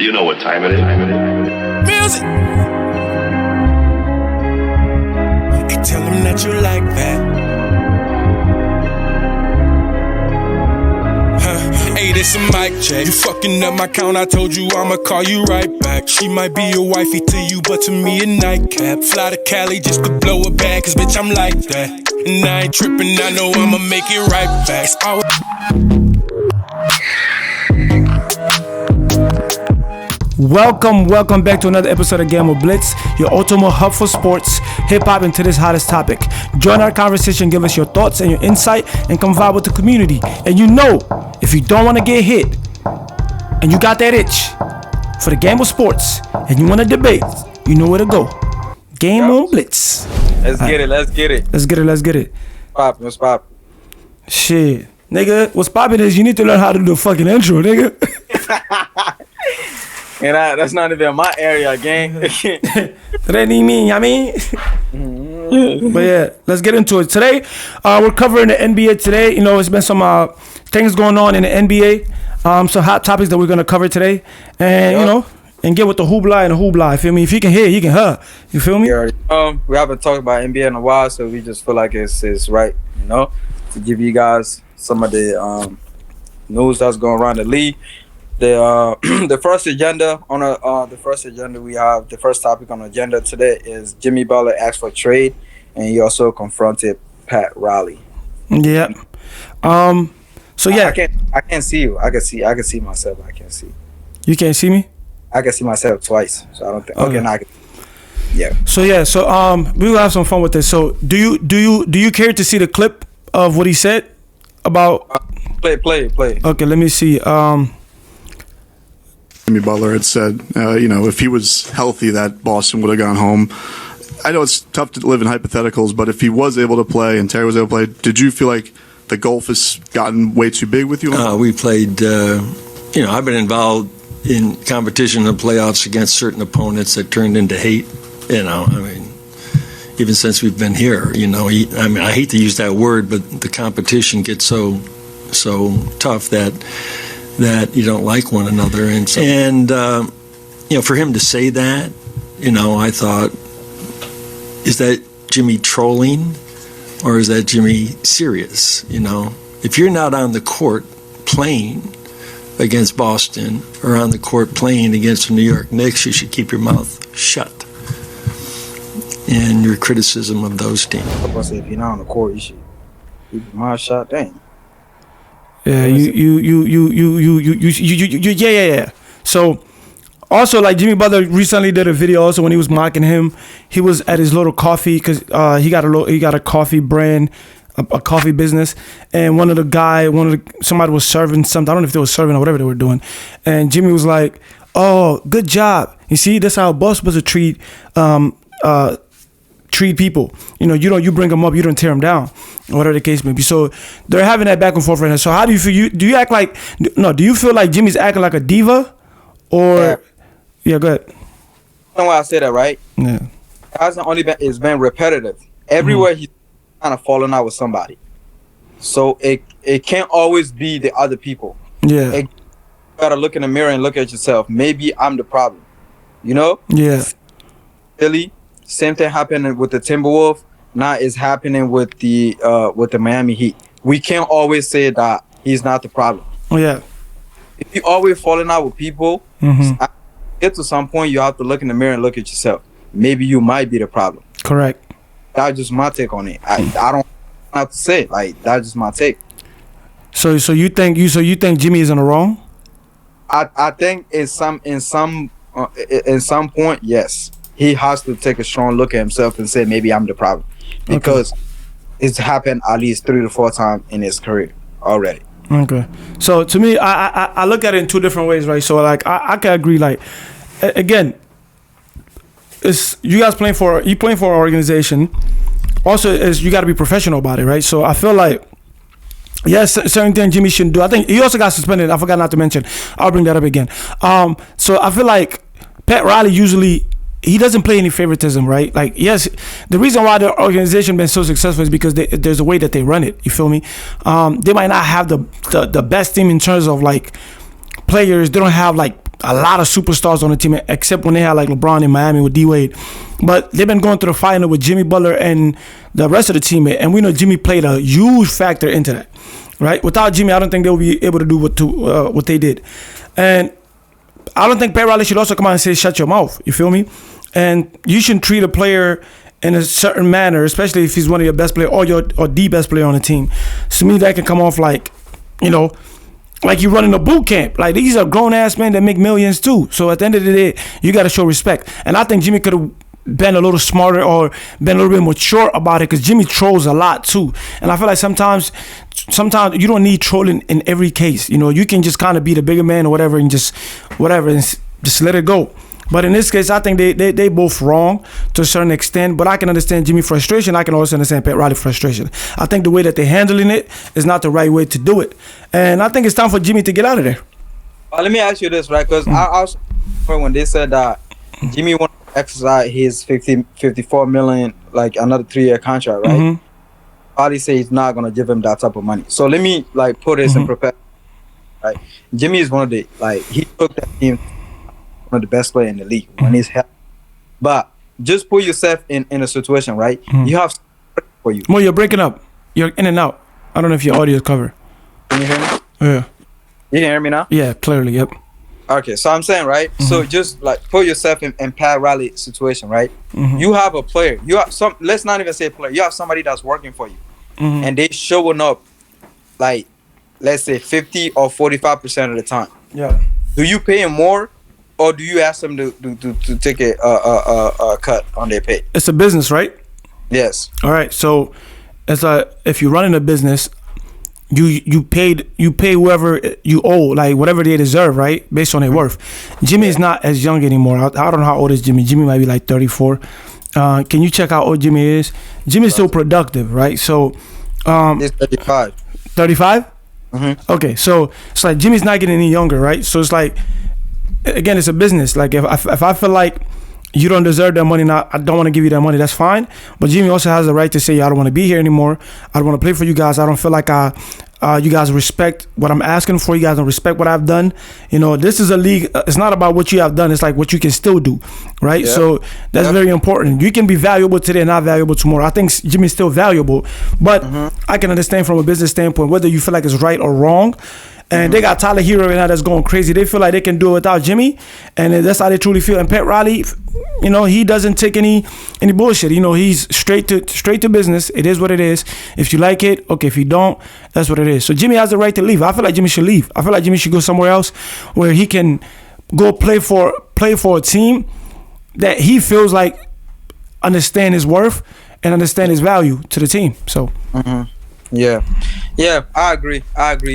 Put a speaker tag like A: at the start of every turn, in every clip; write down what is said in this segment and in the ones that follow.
A: Do you know what time it is?
B: Music. Hey, tell them that you like that. Hey, this a mic check. You fucking up my count, I told you I'ma call you right back. She might be a wifey to you, but to me a nightcap. Fly to Cali just to blow a bag, cause bitch I'm like that. And I ain't tripping, I know I'ma make it right back.
C: Welcome back to another episode of Gameonblitzz, your ultimate hub for sports, hip-hop, and today's hottest topic. Join our conversation, give us your thoughts and your insight, and come vibe with the community. And you know, if you don't want to get hit, and you got that itch for the game of sports, and you want to debate, you know where to go. Gameonblitzz.
D: Let's get it.
C: Let's get it.
D: What's poppin'?
C: Shit. Nigga, what's poppin' is you need to learn how to do the fucking intro, nigga.
D: And that's not even my area, gang.
C: That ain't me, I mean. But yeah, let's get into it. Today, we're covering the NBA today. You know, it's been some things going on in the NBA. Some hot topics that we're going to cover today. And, you know, and get with the hoopla and the hoopla. You feel me? If you can hear, you can hear. You feel me?
D: We haven't talked about NBA in a while, so we just feel like it's right, you know, to give you guys some of the news that's going around the league. The first agenda we have, the first topic on the agenda today is Jimmy Butler asked for trade, and he also confronted Pat Riley.
C: Yeah. So yeah,
D: I can't see you. I can see myself. I can't see.
C: You can't see me?
D: I can see myself twice, so I don't think. Okay, now I can. Yeah.
C: So we will have some fun with this. So do you care to see the clip of what he said about?
D: Play.
C: Okay, let me see.
E: Jimmy Butler had said, if he was healthy, that Boston would have gone home. I know it's tough to live in hypotheticals, but if he was able to play and Terry was able to play, did you feel like the gulf has gotten way too big with you?
F: We played, I've been involved in competition in the playoffs against certain opponents that turned into hate, even since we've been here, I hate to use that word, but the competition gets so tough that you don't like one another. And for him to say that, I thought, is that Jimmy trolling or is that Jimmy serious? If you're not on the court playing against Boston or on the court playing against the New York Knicks, you should keep your mouth shut. And your criticism of those teams.
D: I was going to say, if you're not on the court, you should keep your mouth shut. Dang.
C: Yeah, yeah. So, also, like Jimmy Butler recently did a video. Also, when he was mocking him, he was at his little coffee because he got a coffee brand, a coffee business, and somebody was serving something. I don't know if they were serving or whatever they were doing, and Jimmy was like, "Oh, good job. You see, that's how a boss supposed to treat people. You bring them up, you don't tear them down, or whatever the case may be." So they're having that back and forth right now. So how do you feel? Do you feel like Jimmy's acting like a diva, or yeah, go ahead.
D: You know why I say that, right?
C: Yeah,
D: it hasn't only been, it's been repetitive. Everywhere he's kind of falling out with somebody, so it can't always be the other people.
C: Yeah,
D: you gotta look in the mirror and look at yourself. Maybe I'm the problem.
C: Yeah,
D: Philly. Same thing happening with the Timberwolves. Now it's happening with the Miami Heat. We can't always say that he's not the problem.
C: Oh yeah.
D: If you're always falling out with people, get to some point you have to look in the mirror and look at yourself. Maybe you might be the problem.
C: Correct.
D: That's just my take on it. I don't have to say it. Like, that's just my take.
C: So you think Jimmy is in the wrong?
D: I think in some point, yes. He has to take a strong look at himself and say, maybe I'm the problem. Because it's happened at least 3 to 4 times in his career already.
C: Okay. So to me, I look at it in two different ways, right? So like I can agree, like, again, it's you guys playing for an organization. Also, you got to be professional about it, right? So I feel like, yes, certain things Jimmy shouldn't do. I think he also got suspended. I forgot not to mention. I'll bring that up again. So I feel like Pat Riley usually, he doesn't play any favoritism, right? Like, yes, the reason why the organization been so successful is because there's a way that they run it. You feel me? They might not have the best team in terms of like players. They don't have like a lot of superstars on the team, except when they had like LeBron in Miami with D-Wade. But they've been going through the final with Jimmy Butler and the rest of the team, and we know Jimmy played a huge factor into that, right? Without Jimmy, I don't think they'll be able to do what they did. And I don't think Pat Riley should also come out and say, shut your mouth. You feel me? And you shouldn't treat a player in a certain manner, especially if he's one of your best players or the best player on the team. To me, that can come off like, you know, like you running a boot camp. Like, these are grown-ass men that make millions too. So at the end of the day, you got to show respect. And I think Jimmy could have been a little smarter or been a little bit mature about it, because Jimmy trolls a lot too. And I feel like sometimes you don't need trolling in every case. You know, you can just kind of be the bigger man or whatever and just let it go. But in this case, I think they both wrong to a certain extent. But I can understand Jimmy's frustration. I can also understand Pat Riley's frustration. I think the way that they're handling it is not the right way to do it. And I think it's time for Jimmy to get out of there.
D: Let me ask you this, right? Because I was when they said that Jimmy wanted to exercise his 54 million, like another 3-year contract, right?
C: Mm-hmm.
D: Probably say he's not gonna give him that type of money. So let me like put this in perspective. Right, Jimmy is one of the he took that team, one of the best players in the league when he's healthy. But just put yourself in a situation, right? You have for you.
C: Well, you're breaking up. You're in and out. I don't know if your audio is covered.
D: Can you hear me?
C: Yeah.
D: You can hear me now?
C: Yeah, clearly. Yep.
D: Okay, so I'm saying, right? So just like put yourself in Pat Riley's situation, right? You have a player. You have some. Let's not even say player. You have somebody that's working for you, and they showing up, like, let's say 50 or 45% of the time.
C: Yeah.
D: Do you pay him more, or do you ask them to take a cut on their pay?
C: It's a business, right?
D: Yes.
C: All right. So, if you're running a business, you pay whoever you owe, like whatever they deserve, right, based on their worth. Jimmy is not as young anymore. I don't know how old is Jimmy. Jimmy might be like 34. Can you check how old Jimmy is? Jimmy's still productive, right? So,
D: He's 35.
C: 35. Okay, so it's like Jimmy's not getting any younger, right? So it's like, again, it's a business. Like if I feel like you don't deserve that money, I don't want to give you that money, that's fine. But Jimmy also has the right to say, I don't want to be here anymore. I don't want to play for you guys. I don't feel like you guys respect what I'm asking for. You guys don't respect what I've done. You know, this is a league. It's not about what you have done. It's like what you can still do, right?
D: Yeah.
C: So that's very important. You can be valuable today and not valuable tomorrow. I think Jimmy's still valuable, but I can understand from a business standpoint whether you feel like it's right or wrong. And they got Tyler Hero right now that's going crazy. They feel like they can do it without Jimmy, and that's how they truly feel. And Pat Riley, you know, he doesn't take any bullshit. You know, he's straight to business. It is what it is. If you like it, okay. If you don't, that's what it is. So Jimmy has the right to leave. I feel like Jimmy should leave. I feel like Jimmy should go somewhere else where he can go play for a team that he feels like understand his worth and understand his value to the team. So.
D: Yeah, I agree.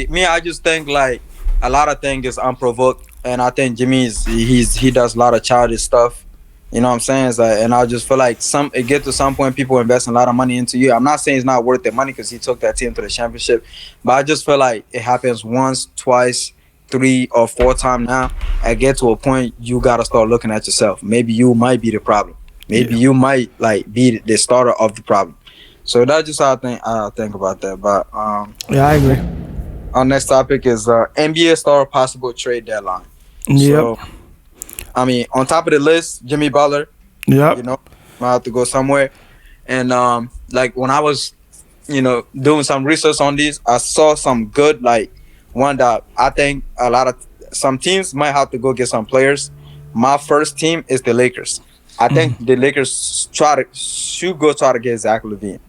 D: Me, I just think like a lot of things is unprovoked, and I think Jimmy he does a lot of childish stuff. You know what I'm saying? It's like, and I just feel like it get to some point people invest a lot of money into you. I'm not saying it's not worth their money because he took that team to the championship, but I just feel like it happens once, twice, 3 or 4 times now. I get to a point you gotta start looking at yourself. Maybe you might be the problem. Maybe you might like be the starter of the problem. So that's just how I think about that. But
C: yeah, I agree.
D: Our next topic is NBA star possible trade deadline.
C: Yep.
D: So, I mean, on top of the list, Jimmy Butler.
C: Yep.
D: You know, I have to go somewhere. And like when I was, you know, doing some research on these, I saw some good, like one that I think some teams might have to go get some players. My first team is the Lakers. I think the Lakers should go try to get Zach LaVine.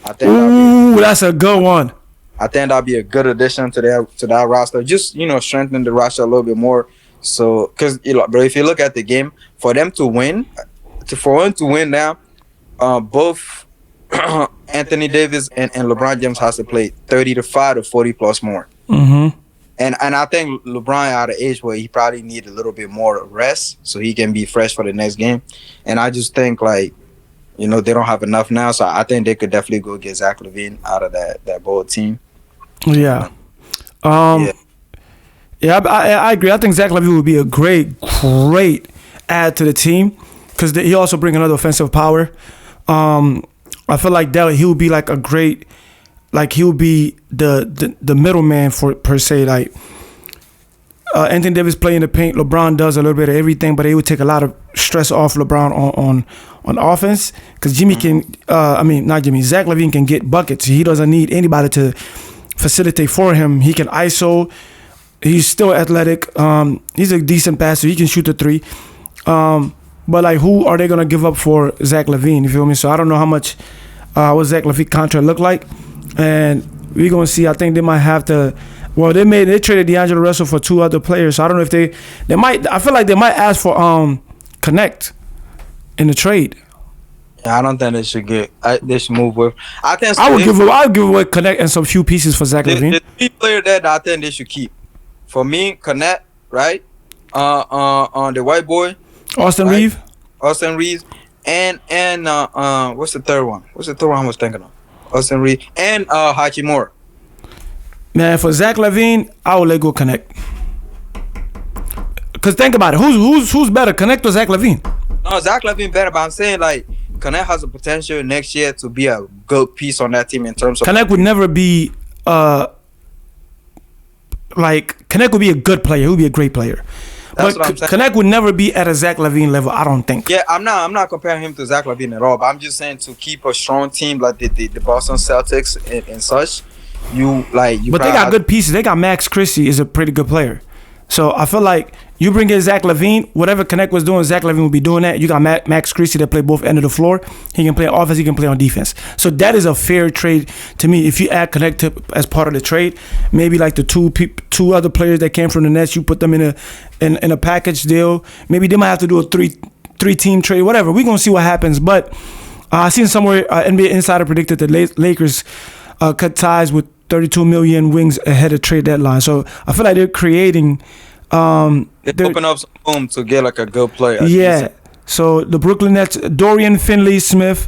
D: I think
C: that's a good one.
D: I think that'd be a good addition to that roster. Just, you know, strengthen the roster a little bit more. So, because, you know, bro, if you look at the game, for them to win now, both Anthony Davis and LeBron James has to play 35 to 40 plus more. And I think LeBron at an age where he probably need a little bit more rest so he can be fresh for the next game. And I just think, like, you know, they don't have enough now, so I think they could definitely go get Zach LaVine out of that bold team.
C: Yeah. I agree. I think Zach LaVine would be a great add to the team because he also bring another offensive power. I feel like that he would be like a great, like he would be the middleman for per se. Like Anthony Davis play in the paint. LeBron does a little bit of everything, but it would take a lot of stress off LeBron on offense because Jimmy can. Not Jimmy. Zach LaVine can get buckets. He doesn't need anybody to facilitate for him. He can ISO. He's still athletic. He's a decent passer. He can shoot the three. But like, who are they gonna give up for Zach LaVine? You feel me? So I don't know how much what Zach LaVine contract look like, and we're gonna see. I think they might have to. Well, they traded D'Angelo Russell for 2 other players. So I don't know if they might. I feel like they might ask for Connect in the trade.
D: Yeah, I don't think they should they should move with. I think
C: I would give away Connect and some few pieces for Zach LaVine.
D: The 3 players that I think they should keep. For me, Connect, right? On the white boy.
C: Austin Reeves,
D: and what's the third one? What's the third one I was thinking of? Austin Reeves and Hachimura.
C: Man, for Zach LaVine, I would let go Connect. Cause think about it, who's better, Connect or Zach LaVine?
D: No, Zach LaVine better, but I'm saying like Connect has the potential next year to be a good piece on that team in terms of.
C: Connect would never be Connect would be a good player. He would be a great player.
D: That's
C: but
D: what I'm saying.
C: Connect would never be at a Zach LaVine level, I don't think.
D: Yeah, I'm not comparing him to Zach LaVine at all. But I'm just saying to keep a strong team like the Boston Celtics and such, But
C: they got good pieces. They got Max Christie is a pretty good player. So I feel like you bring in Zach LaVine, whatever Connect was doing, Zach LaVine will be doing that. You got Max Christie that play both ends of the floor. He can play on offense, he can play on defense. So that is a fair trade to me. If you add Connect as part of the trade, maybe like the two other players that came from the Nets, you put them in a package deal. Maybe they might have to do a three team trade, whatever. We're gonna see what happens. But I seen somewhere NBA Insider predicted the Lakers cut ties with 32 million wings ahead of trade deadline. So I feel like they're creating.
D: They open up some room to get like a good player.
C: Yeah. So the Brooklyn Nets, Dorian Finney-Smith,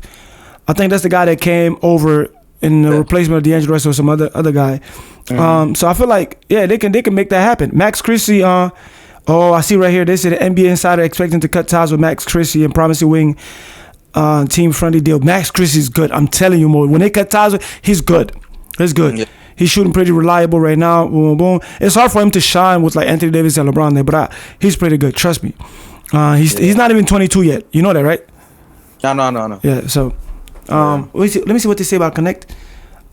C: I think that's the guy that came over in the replacement of D'Angelo Russell or some other guy. Mm-hmm. So I feel like they can make that happen. Max Christie. I see right here. They said the NBA Insider expecting to cut ties with Max Christie and promising wing team friendly deal. Max Christie's good. I'm telling you more. When they cut ties with, he's good. He's good. Yeah. He's shooting pretty reliable right now. Boom, boom. It's hard for him to shine with like Anthony Davis and LeBron there, but he's pretty good. Trust me. He's not even 22 yet. You know that, right?
D: No.
C: Yeah. So, let me see what they say about Connect.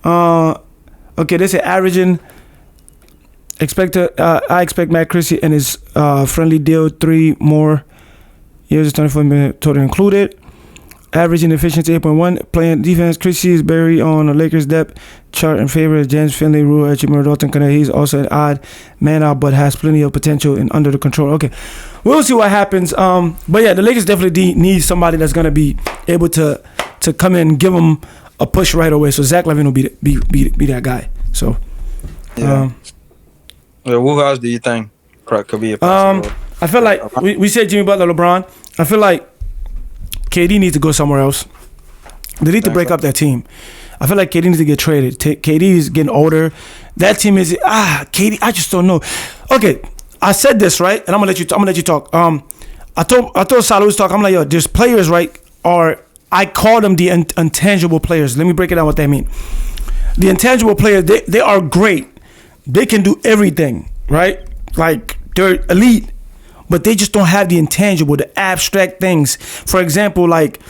C: Okay, they say averaging. I expect Matt Christie and his friendly deal 3 more years, 24 minutes total included. Averaging efficiency 8.1. Playing defense, Christie is buried on the Lakers depth chart in favor of James Finley, Rule, Hachimura, Dalton Connect. He's also an odd man out, but has plenty of potential and under the control. Okay, we'll see what happens. But yeah, the Lakers definitely need somebody that's gonna be able to come in and give them a push right away. So Zach LaVine will be that guy. So,
D: who else do you think could be a possible?
C: I feel like we said Jimmy Butler, LeBron. I feel like KD needs to go somewhere else. They need to break up that team. I feel like KD needs to get traded. KD is getting older. That team is KD. I just don't know. Okay, I said this right, and I'm gonna let you talk. I told Salud's talk. I'm like, yo, there's players right, I call them the intangible players. Let me break it down what they mean. The intangible players, they are great. They can do everything, right? Like they're elite. But they just don't have the intangible, the abstract things. For example, like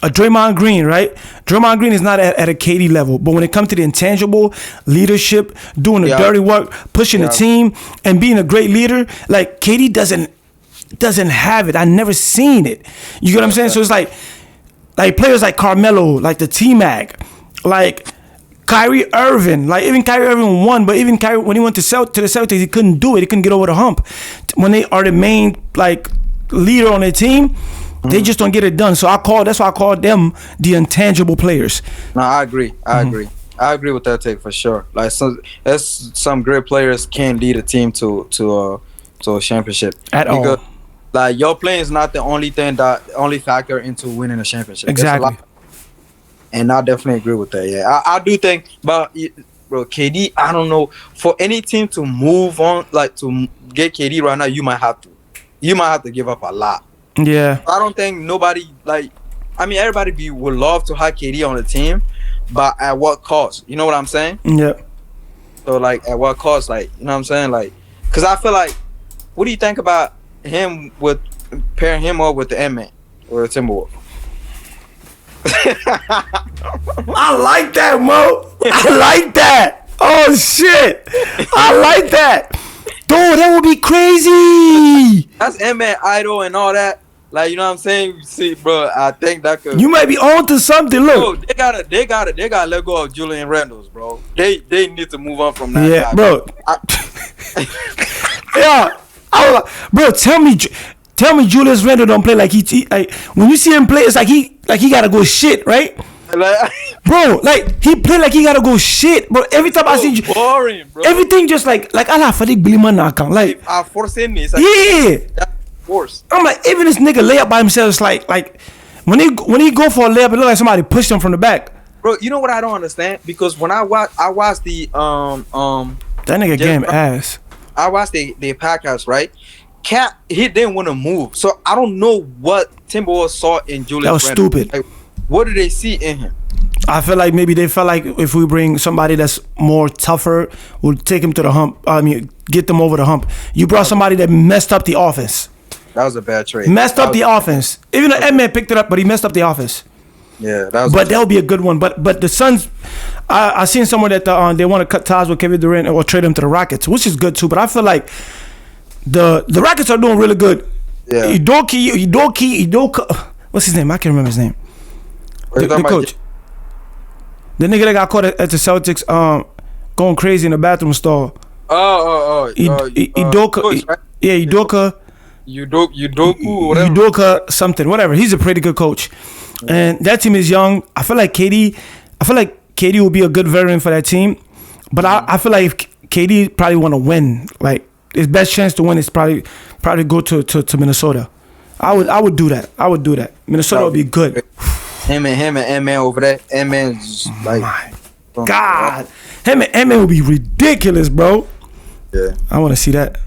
C: a Draymond Green, right? Draymond Green is not at a KD level. But when it comes to the intangible, leadership, doing the dirty work, pushing the team, and being a great leader, like KD doesn't have it. I never seen it. You get what I'm saying? So it's like players like Carmelo, like the T-Mac, like Kyrie Irving, like even Kyrie Irving won, but even Kyrie, when he went to the Celtics, he couldn't do it. He couldn't get over the hump. When they are the main like leader on their team, they just don't get it done. So that's why I call them the intangible players.
D: No, I agree. I agree with that take for sure. Like some great players can lead a team to a championship
C: at all.
D: Like your playing is not the only factor into winning a championship.
C: Exactly.
D: And I definitely agree with that. Yeah, I do think, but bro, KD, I don't know. For any team to move on, like to get KD right now, you might have to give up a lot.
C: Yeah.
D: I don't think nobody everybody would love to have KD on the team, but at what cost? You know what I'm saying?
C: Yeah.
D: So like, at what cost? Like, you know what I'm saying? Like, because I feel like what do you think about him with pairing him up with the M-Man or the Timberwolf?
C: I like that, Mo. I like that. Oh shit, I like that. Dude, that would be crazy.
D: That's M-Man idol and all that. Like, you know what I'm saying? See, bro, I think that could.
C: You might be on to something. Look,
D: Bro, they gotta let go of Julian Randles, bro. They need to move on from that.
C: yeah,
D: guy.
C: bro. Yeah, bro. Tell me, Julius Randle don't play like he like when you see him play, it's like he gotta go shit, right?
D: Like,
C: Bro, like he play like he gotta go shit, bro. Every time I see
D: boring, bro.
C: everything just like Allah Fadik Bilima Naka. Like
D: I forcing this. Like,
C: yeah.
D: that's force.
C: I'm like, even this nigga lay up by himself, it's like when he go for a layup, it look like somebody pushed him from the back.
D: Bro, you know what I don't understand? Because when I watched the
C: That nigga game ass.
D: I watched the podcast, right? Cat, he didn't want to move. So I don't know what Timberwolves saw in Julius
C: That was
D: Randle.
C: stupid.
D: Like, what did they see in him?
C: I feel like maybe they felt like if we bring somebody that's more tougher, we'll take him to the hump. I mean, get them over the hump. You brought somebody that messed up the offense.
D: That was a bad trade.
C: Messed up the offense. Even though Edman picked it up, but he messed up the offense.
D: Yeah, that was.
C: But that would be a good one. But the Suns, I seen somewhere that they want to cut ties with Kevin Durant or trade him to the Rockets, which is good too. But I feel like the Rockets are doing really good.
D: Yeah.
C: Udoka, what's his name? I can't remember his name. The coach. The nigga that got caught at the Celtics going crazy in the bathroom stall. Udoka.
D: Coach, right?
C: Yeah, Udoka.
D: Udoku, whatever.
C: Udoka something, whatever. He's a pretty good coach. And that team is young. I feel like KD will be a good veteran for that team. But I feel like if KD probably want to win, like his best chance to win is probably go to Minnesota. I would do that. Minnesota would be good.
D: Him and M-Man over there. M-Man's like,
C: my God, him and M-Man would be ridiculous, bro.
D: Yeah,
C: I want to see that.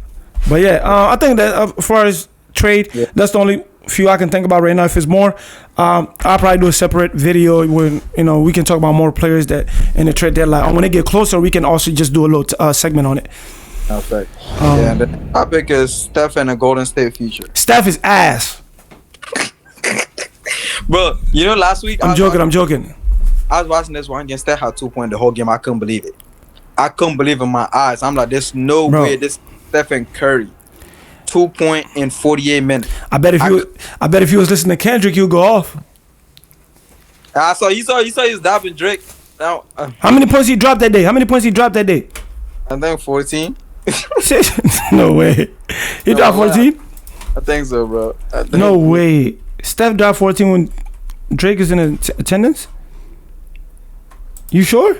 C: But yeah, I think that as far as trade, that's the only few I can think about right now. If it's more, I'll probably do a separate video when we can talk about more players that in the trade deadline. When they get closer, we can also just do a little segment on it.
D: Okay. Yeah, the topic is Steph and the Golden State future.
C: Steph is ass.
D: Bro, last week
C: I'm joking.
D: I was watching this one game. Steph had 2 points the whole game. I couldn't believe it. I couldn't believe in my eyes. I'm like, there's no way this Stephen Curry 2 point in 48 minutes. I bet if you was listening to Kendrick, you'd go off. I saw you saw he's dapping Drake. Now,
C: how many points he dropped that day?
D: I think 14.
C: No way. He dropped 14?
D: I think so, bro.
C: No way. Steph dropped 14 when Drake is in attendance? You sure?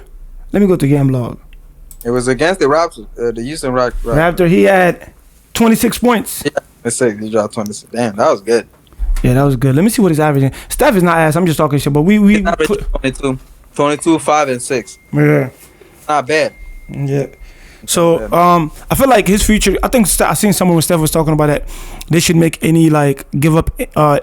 C: Let me go to Game Log.
D: It was against the Raptors, the Houston Raptors.
C: Raptor, he had 26 points.
D: Yeah, let's say he dropped 26. Damn, that was good.
C: Yeah, that was good. Let me see what he's averaging. Steph is not ass. I'm just talking shit, but we
D: 22, 5, and 6.
C: Yeah.
D: Not bad.
C: Yeah. So I feel like his future. I think I seen someone when Steph was talking about that they should make give up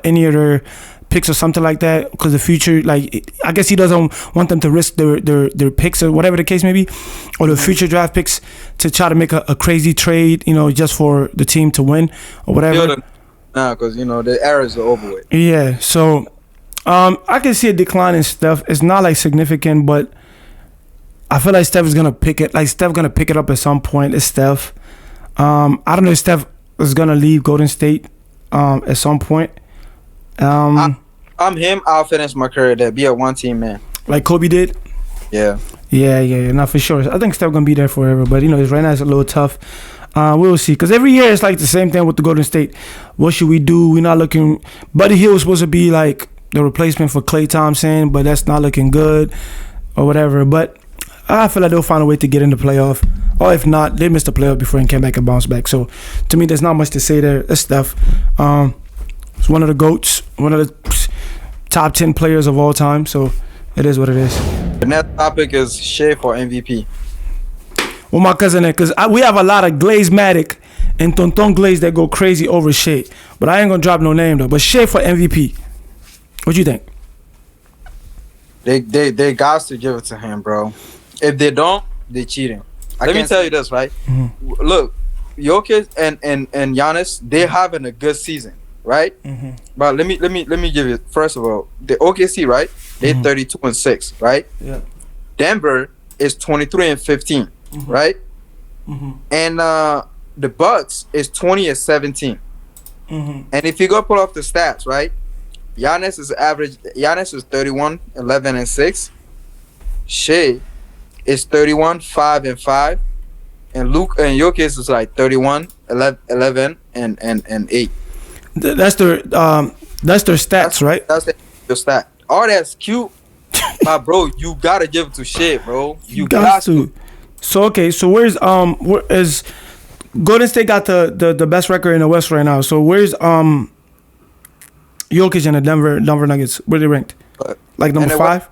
C: any of their picks or something like that because the future, like I guess he doesn't want them to risk their picks or whatever the case may be, or the future draft picks to try to make a crazy trade, just for the team to win or whatever.
D: Nah, because the errors are over with.
C: Yeah. So I can see a decline in Steph. It's not like significant, but I feel like Steph is gonna pick it. Like Steph gonna pick it up at some point. It's Steph. I don't know if Steph is gonna leave Golden State at some point.
D: I'm him. I'll finish my career there. Be a one-team man,
C: like Kobe did.
D: Yeah.
C: Not for sure. I think Steph gonna be there forever. But right now it's a little tough. We'll see. Because every year it's like the same thing with the Golden State. What should we do? We're not looking. Buddy Hield was supposed to be like the replacement for Klay Thompson, but that's not looking good or whatever. But I feel like they'll find a way to get in the playoff. Or if not, they missed the playoff before and came back and bounced back. So to me, there's not much to say there. That's Steph. It's one of the GOATs, one of the top 10 players of all time. So it is what it is.
D: The next topic is Shea for MVP.
C: Well, my cousin, because we have a lot of Glazematic and Tonton Glaze that go crazy over Shea. But I ain't going to drop no name, though. But Shea for MVP. What you think?
D: They got to give it to him, bro. If they don't, they cheating. Let me tell you this, right? Mm-hmm. Look, Jokic and Giannis, they're having a good season, right? But let me give you, first of all, the OKC, right? They're 32-6, right?
C: Yeah.
D: Denver is 23-15, right? And the Bucks is 20-17. And if you go pull up the stats, right? Giannis is 31, 11 and 6. Shea is 31, 5 and 5. And Jokic is like 31, 11 and 8.
C: That's their stats, right?
D: That's the stat. All that's cute. But bro, you gotta give it to Shea, bro. You got to.
C: So okay, so where is Golden State got the best record in the West right now? So where's Jokic and the Denver Nuggets? Where they ranked? Like number 5?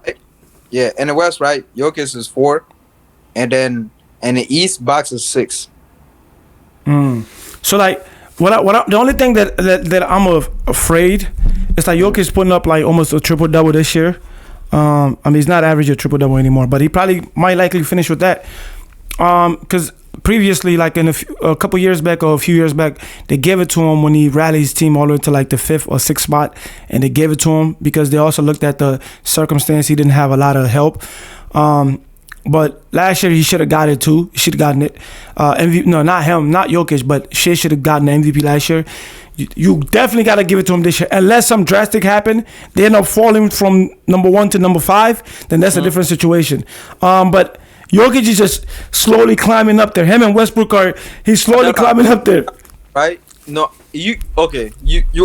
D: Yeah, in the West, right? Jokic is 4, and then in the East, Bucks is 6.
C: So like, the only thing that I'm afraid is like Jokic putting up like almost a triple double this year. I mean, he's not average a triple double anymore, but he probably might likely finish with that. Because previously, like in a couple years back or a few years back, they gave it to him when he rallied his team all the way to like the 5th or 6th spot, and they gave it to him because they also looked at the circumstance. He didn't have a lot of help. But last year he should have got it too. He should have gotten it. MVP, no, not him, not Jokic, but Shea should have gotten the MVP last year. You definitely got to give it to him this year. Unless some drastic happen, they end up falling from number 1 to number 5, then that's a different situation. But Jokic is just slowly climbing up there. Him and Westbrook he's slowly climbing up there.
D: Right? No, you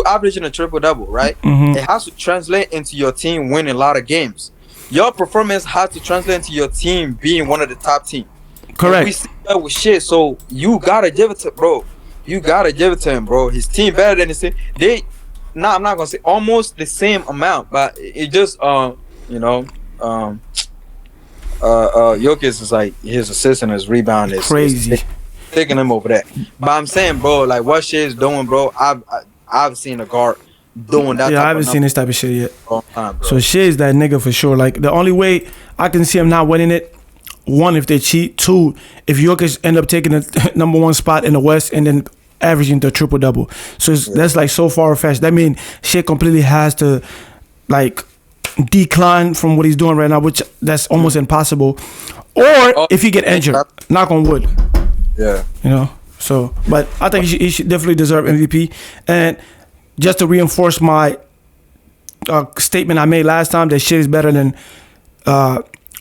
D: averaging a triple double, right? It has to translate into your team winning a lot of games. Your performance has to translate into your team being one of the top teams.
C: Correct.
D: And we see that with shit, so you gotta give it to bro. You gotta give it to him, bro. His team better than his team. I'm not gonna say almost the same amount, but it just Jokic is like his assist and his rebound is
C: crazy.
D: Taking him over that. But I'm saying, bro, like what shit is doing, bro. I've seen a guard doing that.
C: Yeah, I haven't seen this type of shit yet. So Shea is that nigga for sure. Like the only way I can see him not winning it, 1, if they cheat. 2, if Jokic end up taking the number 1 spot in the West and then averaging the triple double. So that's like so far fetched. That means Shea completely has to like decline from what he's doing right now, which that's almost impossible. Or if he get injured, knock on wood.
D: Yeah,
C: you know. So, but I think he should definitely deserve MVP. And just to reinforce my statement I made last time that Shea is better than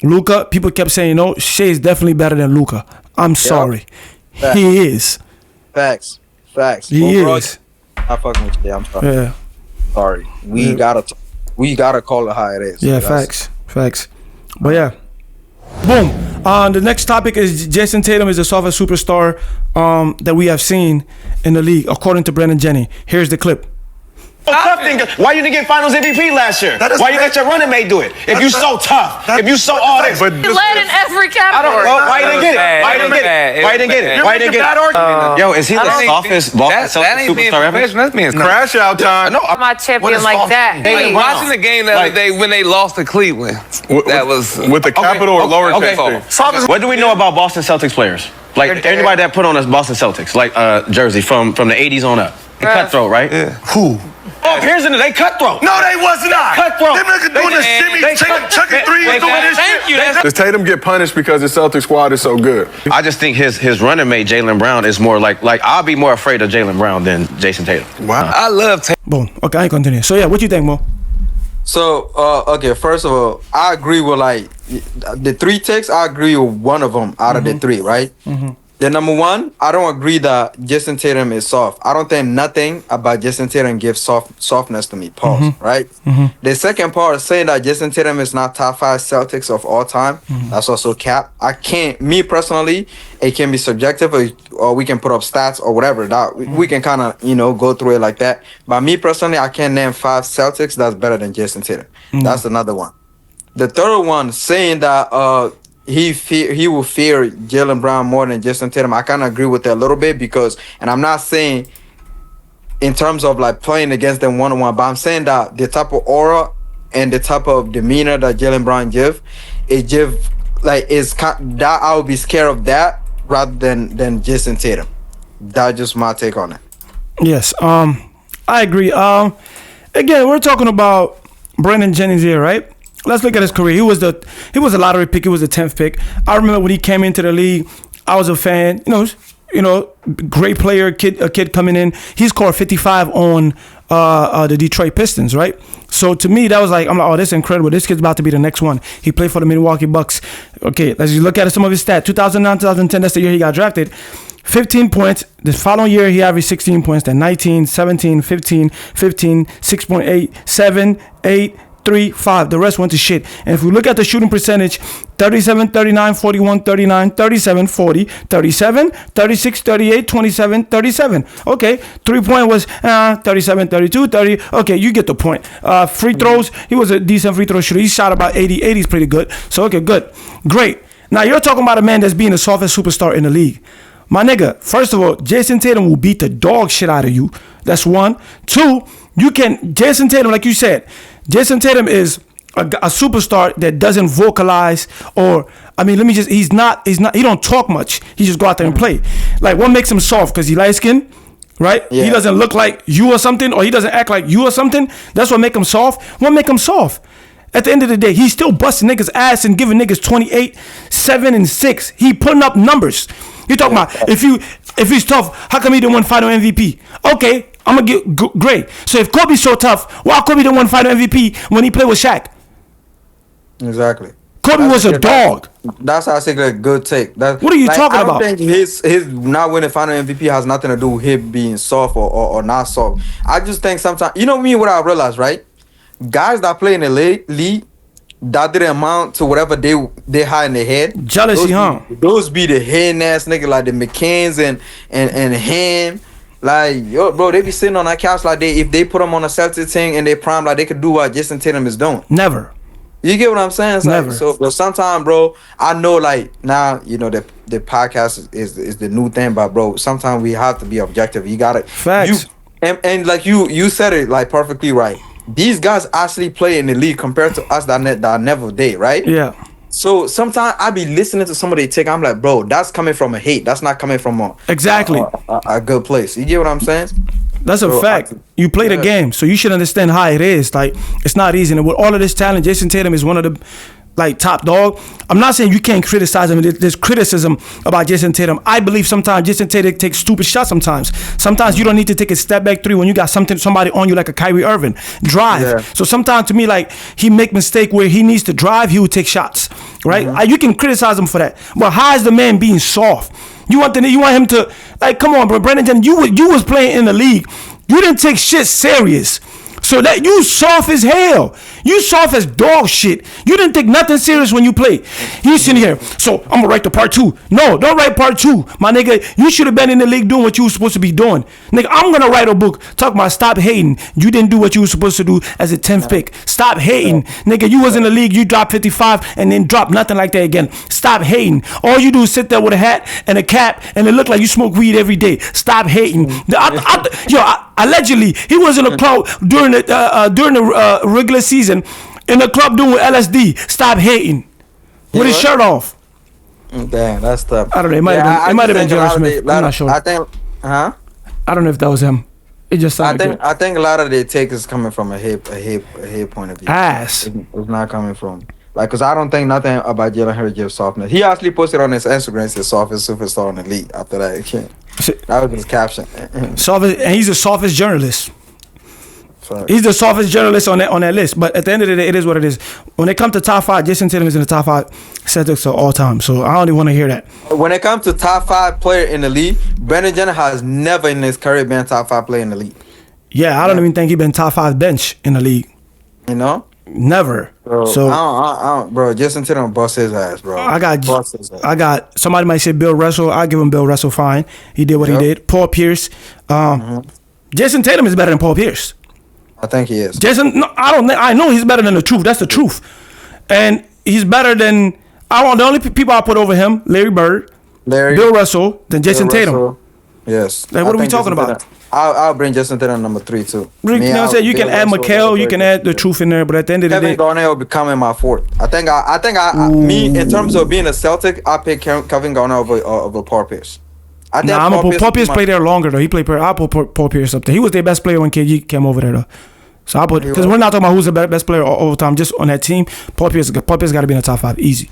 C: Luka, people kept saying, no, Shea is definitely better than Luka. I'm sorry.
D: Facts.
C: He is.
D: Facts.
C: He is.
D: I'm fucking with you. I'm sorry.
C: Yeah.
D: Sorry. We gotta call it how it is.
C: Yeah, facts. But yeah. Boom. The next topic is Jason Tatum is the softest superstar that we have seen in the league, according to Brandon Jennings. Here's the clip.
A: Why you didn't get Finals MVP last year? Why you let your running mate do it? If you so tough, if you so all this.
G: He led in every category.
A: Why you didn't get it? Why you didn't get it? Yo, is he the softest Boston Celtics superstar ever?
H: That means
A: Crash out time.
H: No,
G: My champion like that.
H: hey, watching the game the other day when they lost to Cleveland. That was
I: with the capital or lowercase.
A: What do we know about Boston Celtics players? Like anybody that put on us Boston Celtics, like jersey from the 80s on up. The cutthroat, right?
H: Yeah.
A: Who? Oh, Pearson, they cutthroat.
I: No, they was not.
A: Cutthroat.
I: Them niggas doing the shimmy, chucking threes, doing this shit. Does Tatum get punished because the Celtics squad is so good?
A: I just think his running mate Jaylen Brown is more like I'll be more afraid of Jaylen Brown than Jason Tatum.
I: Wow.
H: I love Tatum.
C: Boom. Okay, I continue. So yeah, what you think, Mo?
D: So okay, first of all, I agree with like the 3 takes. I agree with one of them out of the 3, right? The number 1, I don't agree that Jason Tatum is soft. I don't think nothing about Jason Tatum gives softness to me. Pause. Right. The second part is saying that Jason Tatum is not top 5 Celtics of all time. That's also cap. I can't. Me personally, it can be subjective, or we can put up stats or whatever. That we can kind of go through it like that. But me personally, I can't name 5 Celtics that's better than Jason Tatum. That's another one. The third one saying that he will fear Jaylen Brown more than Jason Tatum. I kind of agree with that a little bit because, and I'm not saying in terms of like playing against them one-on-one, but I'm saying that the type of aura and the type of demeanor that Jaylen Brown that I would be scared of that rather than Jason Tatum. That's just my take on it.
C: Yes, I agree. Again, we're talking about Brandon Jennings here, right? Let's look at his career. He was a lottery pick. He was the 10th pick. I remember when he came into the league, I was a fan. You know, great player, a kid coming in. He scored 55 on the Detroit Pistons, right? So to me, that was like, I'm like, oh, this is incredible. This kid's about to be the next one. He played for the Milwaukee Bucks. Okay, let's look at some of his stats. 2009, 2010, that's the year he got drafted. 15 points. The following year, he averaged 16 points. Then 19, 17, 15, 6.8, 7, 8, 3, 5. The rest went to shit. And if we look at the shooting percentage, 37, 39, 41, 39, 37, 40, 37, 36, 38, 27, 37. Okay, 3-point was 37, 32, 30. Okay, you get the point. Free throws, he was a decent free throw shooter. He shot about 80. 80 is pretty good. So, okay, good. Great. Now, you're talking about a man that's being the softest superstar in the league. My nigga, first of all, Jason Tatum will beat the dog shit out of you. That's one. Two, Jason Tatum, like you said, Jason Tatum is a superstar that doesn't vocalize he don't talk much. He just go out there and play. Like, what makes him soft? Because he light skinned, right? Yeah. He doesn't look like you or something, or he doesn't act like you or something. That's what make him soft. What make him soft? At the end of the day, he's still busting niggas' ass and giving niggas 28, 7, and 6. He putting up numbers. You talking about if he's tough, how come he didn't win Final MVP? Okay, I'm gonna get great. So if Kobe's so tough, why Kobe didn't win Final MVP when he played with Shaq?
D: Exactly.
C: Kobe was a dog.
D: That's how I say a good take.
C: What are you talking about?
D: I don't think his not winning Final MVP has nothing to do with him being soft or not soft. I just think sometimes, you know me, what I realize, right? Guys that play in the league that didn't amount to whatever they had in their head.
C: Jealousy,
D: those be the head ass nigga like the McCanns and him. Like, yo, bro, they be sitting on that couch like if they put them on a Celtics team and they prime, like they could do what Jason Tatum is doing.
C: Never.
D: You get what I'm saying? It's
C: Never.
D: Like, so, but sometimes, bro, I know like now, you know, the podcast is the new thing, but bro, sometimes we have to be objective. You gotta
C: facts.
D: And like you said it like perfectly right. These guys actually play in the league compared to us that never did, right?
C: Yeah.
D: So sometimes I be listening to somebody take. I'm like, bro, that's coming from a hate. That's not coming from a good place. You get what I'm saying?
C: That's a fact. You play the game, so you should understand how it is. Like, it's not easy. And with all of this talent, Jason Tatum is one of the top dog. I'm not saying you can't criticize him. There's criticism about Jason Tatum. I believe sometimes Jason Tatum takes stupid shots Sometimes you don't need to take a step back three when you got somebody on you like a Kyrie Irving. Drive. Yeah. So sometimes to me, like, he make mistake where he needs to drive, he will take shots. Right? Mm-hmm. You can criticize him for that. But how is the man being soft? You want him to, like, come on, bro. Brandon Jennings, you was playing in the league. You didn't take shit serious. So that you soft as hell. You soft as dog shit. You didn't take nothing serious when you played. You sitting here. So I'm gonna write the part 2. No, don't write part 2. My nigga, you should have been in the league doing what you were supposed to be doing. Nigga, I'm gonna write a book talking about stop hating. You didn't do what you were supposed to do as a 10th pick. Stop hating. Nigga, you was in the league, you dropped 55 and then dropped nothing like that again. Stop hating. All you do is sit there with a hat and a cap and it look like you smoke weed every day. Stop hating. Allegedly, he was in a club during the regular season in a club doing LSD. Stop hating. With his shirt off.
D: Damn, that's tough.
C: I don't know. It might have been J.R. Smith. I'm not sure.
D: I think,
C: I don't know if that was him. It just sounded good.
D: I think a lot of their take is coming from a hip point of view.
C: Ass.
D: It's not coming from. Like, because I don't think nothing about Jalen Hurts gives softness. He actually posted on his Instagram, said softest superstar in the league after that. That was his caption.
C: Softest, and he's the softest journalist. Sorry. He's the softest journalist on that list. But at the end of the day, it is what it is. When it comes to top 5, Jason Tatum is in the top 5 Celtics of all time. So I don't even want to hear that.
D: When it comes to top 5 player in the league, Brandon Jennings has never in his career been top 5 player in the league.
C: Yeah, I don't even think he's been top 5 bench in the league.
D: You know?
C: Never.
D: Bro, so bro, Jason Tatum bust his ass, bro.
C: I got somebody might say Bill Russell. I give him Bill Russell fine. He did what he did. Paul Pierce. Jason Tatum is better than Paul Pierce.
D: I think he is.
C: I know he's better than the truth. That's the truth. And he's better than the only people I put over him, Larry Bird, Bill Russell, then Jason Tatum.
D: Yes.
C: Like, what are we talking about?
D: I'll bring Jason Tatum number 3 too.
C: You know what I'm saying? You can add McHale, you can add the truth in there, but at the end of the day,
D: Kevin Garnett will be coming my 4th. I think me in terms of being a Celtic, I pick Kevin Garnett over Paul Pierce. I think
C: Nah, I'm gonna put Paul Pierce
D: my-
C: play there longer though. He played. I'll put Paul Pierce up there. He was their best player when KG came over there though. So I put because we're not talking about who's the best player all the time. Just on that team, Paul Pierce got to be in the top 5 easy.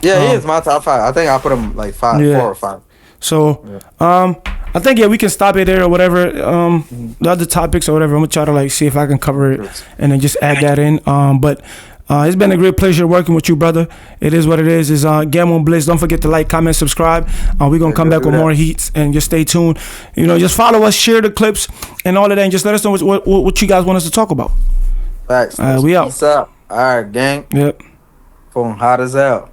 D: Yeah, he is my top 5. I think I put him like 4 or 5.
C: So, I think we can stop it there or whatever. The other topics or whatever, I'm gonna try to like see if I can cover it and then just add that in. But it's been a great pleasure working with you, brother. It is what it is. It's Gameonblitzz. Don't forget to like, comment, subscribe. We're gonna come back with more heats and just stay tuned. You know, just follow us, share the clips and all of that, and just let us know what you guys want us to talk about.
D: Facts.
C: We out.
D: Peace out. All right, gang.
C: Yep.
D: Phone hot as hell.